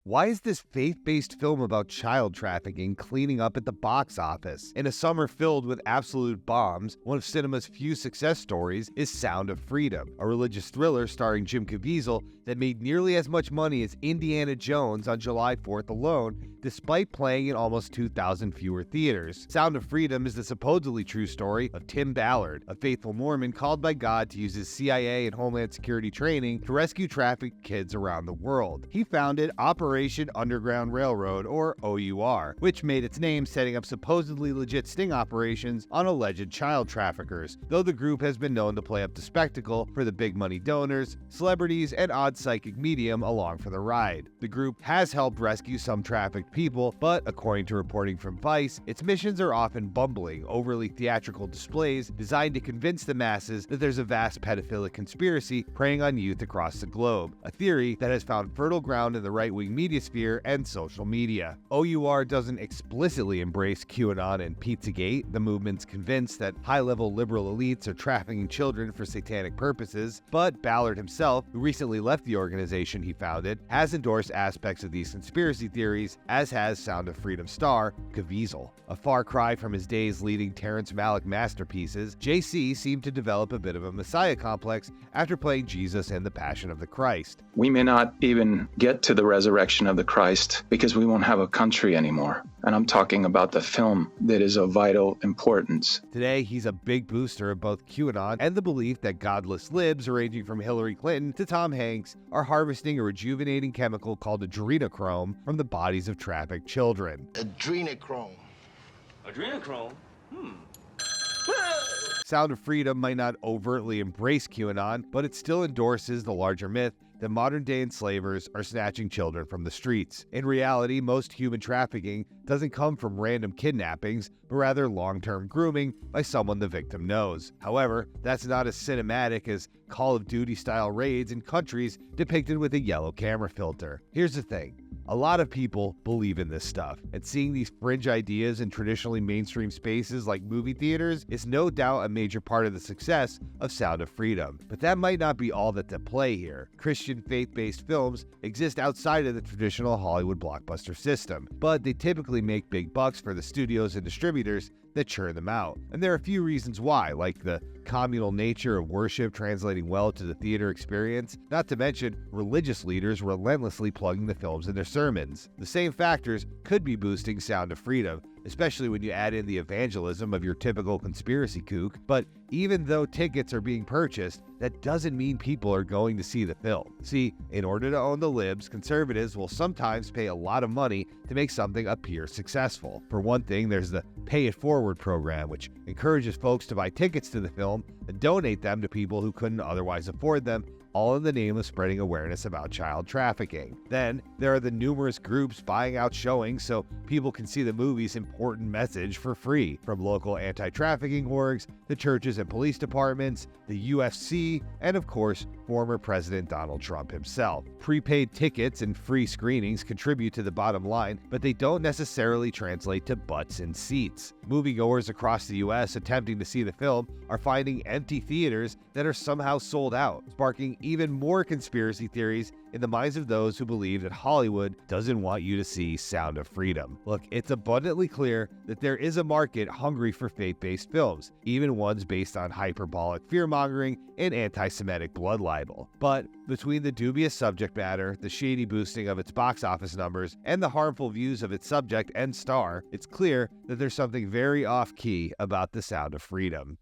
Why is this faith-based film about child trafficking cleaning up at the box office? In a summer filled with absolute bombs, one of cinema's few success stories is Sound of Freedom, a religious thriller starring Jim Caviezel that made nearly as much money as Indiana Jones on July 4th alone, despite playing in almost 2,000 fewer theaters. Sound of Freedom is the supposedly true story of Tim Ballard, a faithful Mormon called by God to use his CIA and Homeland Security training to rescue trafficked kids around the world. He founded Operation Underground Railroad, or OUR, which made its name setting up supposedly legit sting operations on alleged child traffickers, though the group has been known to play up the spectacle for the big money donors, celebrities, and odd psychic medium along for the ride. The group has helped rescue some trafficked people, but according to reporting from Vice, its missions are often bumbling, overly theatrical displays designed to convince the masses that there's a vast pedophilic conspiracy preying on youth across the globe, a theory that has found fertile ground in the right-wing media sphere and social media. OUR doesn't explicitly embrace QAnon and Pizzagate, the movement's convinced that high-level liberal elites are trafficking children for satanic purposes, but Ballard himself, who recently left the organization he founded, has endorsed aspects of these conspiracy theories, as has Sound of Freedom star Caviezel. A far cry from his days leading Terrence Malick masterpieces, JC seemed to develop a bit of a messiah complex after playing Jesus in The Passion of the Christ. We may not even get to the resurrection of the Christ because we won't have a country anymore. And I'm talking about the film that is of vital importance. Today, he's a big booster of both QAnon and the belief that godless libs, ranging from Hillary Clinton to Tom Hanks, are harvesting a rejuvenating chemical called adrenochrome from the bodies of trafficked children. Adrenochrome. Adrenochrome? Sound of Freedom might not overtly embrace QAnon, but it still endorses the larger myth that modern-day enslavers are snatching children from the streets. In reality, most human trafficking doesn't come from random kidnappings, but rather long-term grooming by someone the victim knows. However, that's not as cinematic as Call of Duty-style raids in countries depicted with a yellow camera filter. Here's the thing. A lot of people believe in this stuff, and seeing these fringe ideas in traditionally mainstream spaces like movie theaters is no doubt a major part of the success of Sound of Freedom. But that might not be all that's at play here. Christian faith-based films exist outside of the traditional Hollywood blockbuster system, but they typically make big bucks for the studios and distributors that churn them out. And there are a few reasons why, like the communal nature of worship translating well to the theater experience, not to mention religious leaders relentlessly plugging the films in their sermons. The same factors could be boosting Sound of Freedom, especially when you add in the evangelism of your typical conspiracy kook, but even though tickets are being purchased, that doesn't mean people are going to see the film. See, in order to own the libs, conservatives will sometimes pay a lot of money to make something appear successful. For one thing, there's the Pay It Forward program, which encourages folks to buy tickets to the film and donate them to people who couldn't otherwise afford them, all in the name of spreading awareness about child trafficking. Then, there are the numerous groups buying out showings so people can see the movie's important message for free, from local anti-trafficking orgs, the churches and police departments, the UFC, and of course, former President Donald Trump himself. Prepaid tickets and free screenings contribute to the bottom line, but they don't necessarily translate to butts in seats. Moviegoers across the US attempting to see the film are finding empty theaters that are somehow sold out, sparking even more conspiracy theories in the minds of those who believe that Hollywood doesn't want you to see Sound of Freedom. Look, it's abundantly clear that there is a market hungry for faith-based films, even ones based on hyperbolic fear-mongering and anti-Semitic blood libel. But between the dubious subject matter, the shady boosting of its box office numbers, and the harmful views of its subject and star, it's clear that there's something very off-key about the Sound of Freedom.